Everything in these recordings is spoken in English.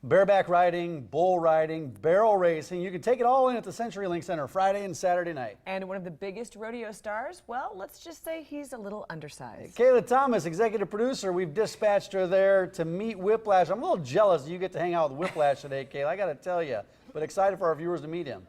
Bareback riding, bull riding, barrel racing. You can take it all in at the CenturyLink Center Friday and Saturday night. And one of the biggest rodeo stars, well, let's just say he's a little undersized. Kayla Thomas, executive producer, we've dispatched her there to meet Whiplash. I'm a little jealous that you get to hang out with Whiplash today, Kayla, I got to tell you, but excited for our viewers to meet him.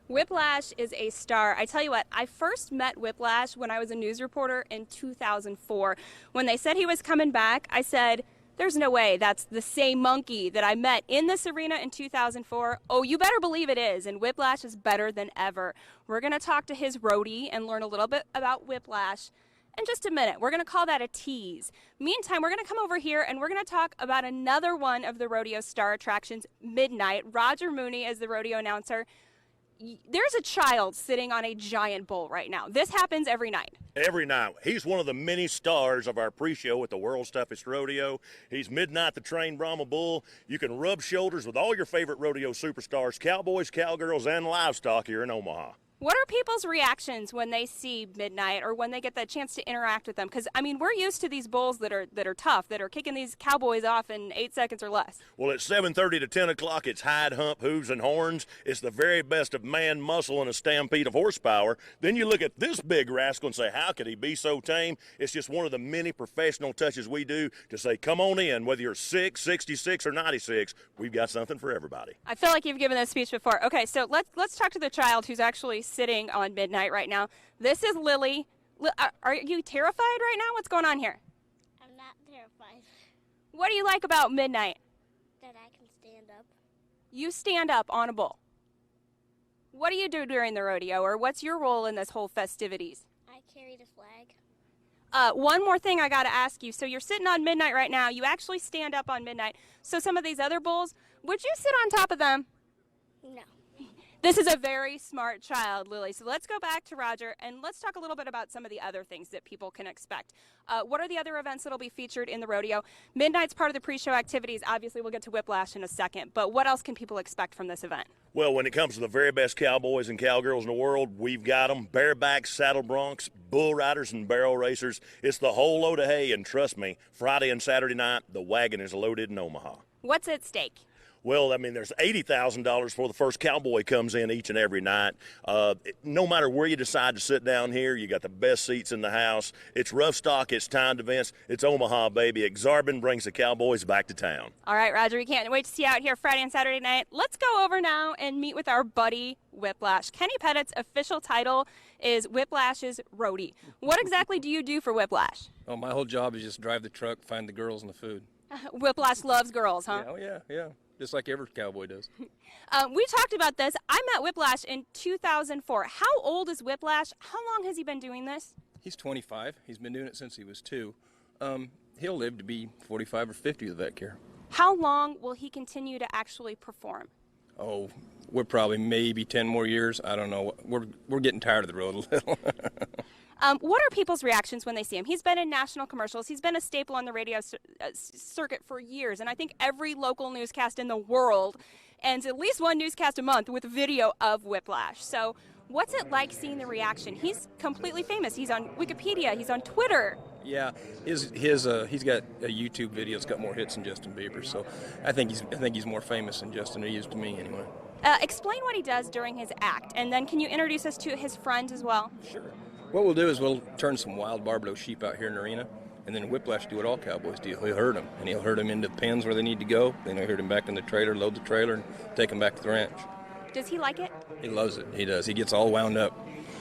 Whiplash is a star. I tell you what, I first met Whiplash when I was a news reporter in 2004. When they said he was coming back, I said, there's no way that's the same monkey that I met in this arena in 2004. Oh, you better believe it is, and Whiplash is better than ever. We're going to talk to his roadie and learn a little bit about Whiplash in just a minute. We're going to call that a tease. Meantime, we're going to come over here and we're going to talk about another one of the rodeo star attractions, Midnight. Roger Mooney is the rodeo announcer. There's a child sitting on a giant bull right now. This happens every night. Every night. He's one of the many stars of our pre-show at the world's toughest rodeo. He's Midnight the trained Brahma bull. You can rub shoulders with all your favorite rodeo superstars, cowboys, cowgirls, and livestock here in Omaha. What are people's reactions when they see Midnight or when they get the chance to interact with them? Because, I mean, we're used to these bulls that are tough, that are kicking these cowboys off in 8 seconds or less. Well, at 7:30 to 10 o'clock, it's hide, hump, hooves, and horns. It's the very best of man muscle and a stampede of horsepower. Then you look at this big rascal and say, how could he be so tame? It's just one of the many professional touches we do to say, come on in. Whether you're 6, 66, or 96, we've got something for everybody. I feel like you've given this speech before. Okay, so let's talk to the child who's actually sitting on Midnight right now. This is Lily. Are you terrified right now? What's going on here? I'm not terrified. What do you like about Midnight? That I can stand up. You stand up on a bull. What do you do during the rodeo, or what's your role in this whole festivities? I carry the flag. One more thing I got to ask you. So you're sitting on Midnight right now. You actually stand up on Midnight. So some of these other bulls, would you sit on top of them? No. This is a very smart child, Lily. So let's go back to Roger and let's talk a little bit about some of the other things that people can expect. What are the other events that will be featured in the rodeo? Midnight's part of the pre-show activities. Obviously, we'll get to Whiplash in a second. But what else can people expect from this event? Well, when it comes to the very best cowboys and cowgirls in the world, we've got them. Barebacks, saddle broncs, bull riders, and barrel racers. It's the whole load of hay, and trust me, Friday and Saturday night, the wagon is loaded in Omaha. What's at stake? Well, I mean, there's $80,000 before the first cowboy comes in each and every night. No matter where you decide to sit down here, you got the best seats in the house. It's rough stock, it's timed events, it's Omaha, baby. Aksarben brings the cowboys back to town. All right, Roger, we can't wait to see you out here Friday and Saturday night. Let's go over now and meet with our buddy, Whiplash. Kenny Pettit's official title is Whiplash's roadie. What exactly do you do for Whiplash? Oh, my whole job is just drive the truck, find the girls and the food. Whiplash loves girls, huh? Yeah, oh, yeah. Just like every cowboy does. We talked about this. I met Whiplash in 2004. How old is Whiplash? How long has he been doing this? He's 25. He's been doing it since he was 2. He'll live to be 45 or 50 with that care. How long will he continue to actually perform? Oh, we're probably maybe 10 more years. I don't know. We're getting tired of the road a little. What are people's reactions when they see him? He's been in national commercials. He's been a staple on the radio circuit for years, and I think every local newscast in the world ends at least one newscast a month with video of Whiplash. So what's it like seeing the reaction? He's completely famous. He's on Wikipedia. He's on Twitter. Yeah, he's got a YouTube video that's got more hits than Justin Bieber. So I think he's more famous than Justin he is to me anyway. Explain what he does during his act, and then can you introduce us to his friends as well? Sure. What we'll do is we'll turn some wild Barbaro sheep out here in the arena, and then Whiplash do what all cowboys do. He'll herd them, and he'll herd them into the pens where they need to go. Then he'll herd them back in the trailer, load the trailer, and take them back to the ranch. Does he like it? He loves it. He does. He gets all wound up.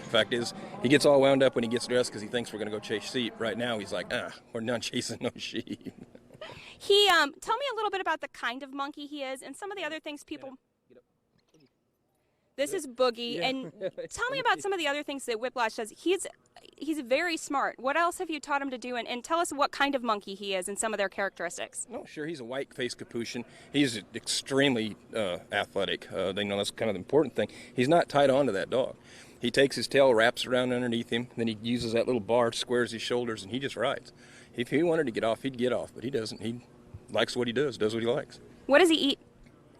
Fact is, he gets all wound up when he gets dressed because he thinks we're going to go chase sheep. Right now, he's like, we're not chasing no sheep. He, tell me a little bit about the kind of monkey he is and some of the other things people... This is Boogie, yeah. And tell me about some of the other things that Whiplash does. He's very smart. What else have you taught him to do? And tell us what kind of monkey he is and some of their characteristics. Oh, sure. He's a white-faced Capuchin. He's extremely athletic. That's kind of the important thing. He's not tied on to that dog. He takes his tail, wraps around underneath him, then he uses that little bar, squares his shoulders, and he just rides. If he wanted to get off, he'd get off, but he doesn't. He likes what he does what he likes. What does he eat?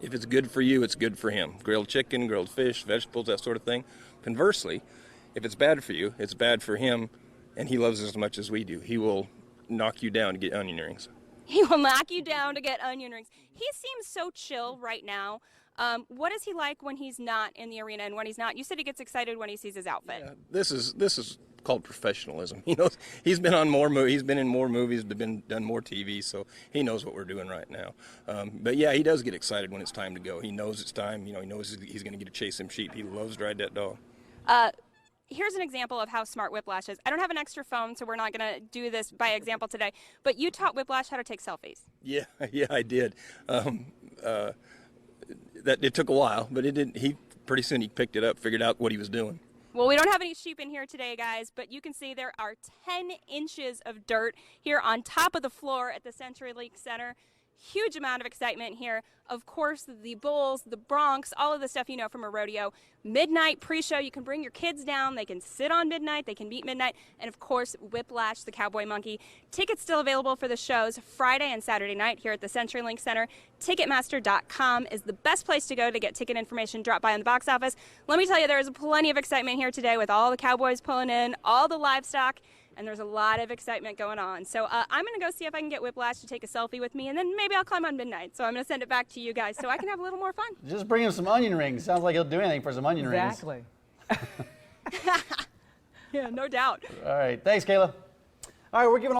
If it's good for you, it's good for him. Grilled chicken, grilled fish, vegetables, that sort of thing. Conversely, if it's bad for you, it's bad for him, and he loves it as much as we do. He will knock you down to get onion rings. He will knock you down to get onion rings. He seems so chill right now. What is he like when he's not in the arena and when he's not? You said he gets excited when he sees his outfit. Yeah, this is called professionalism. He knows he's been on more movies, he's been in more movies, done more TV, so he knows what we're doing right now. But yeah, he does get excited when it's time to go. He knows it's time. You know, he knows he's going to get to chase them sheep. He loves to ride that dog. Here's an example of how smart Whiplash is. I don't have an extra phone, so we're not going to do this by example today. But you taught Whiplash how to take selfies. Yeah, I did. That it took a while, but it didn't. Pretty soon he picked it up, figured out what he was doing. Well, we don't have any sheep in here today, guys, but you can see there are 10 inches of dirt here on top of the floor at the CenturyLink Center. Huge amount of excitement here. Of course, the bulls, the broncs, all of the stuff you know from a rodeo. Midnight pre-show, you can bring your kids down. They can sit on midnight. They can meet midnight. And, of course, Whiplash the Cowboy Monkey. Tickets still available for the shows Friday and Saturday night here at the CenturyLink Center. Ticketmaster.com is the best place to go to get ticket information. Drop by in the box office. Let me tell you, there is plenty of excitement here today with all the cowboys pulling in, all the livestock. And there's a lot of excitement going on. So I'm going to go see if I can get Whiplash to take a selfie with me, and then maybe I'll climb on midnight. So I'm going to send it back to you guys so I can have a little more fun. Just bring him some onion rings. Sounds like he'll do anything for some onion rings. Exactly. Yeah, no doubt. All right. Thanks, Kayla. All right, we're giving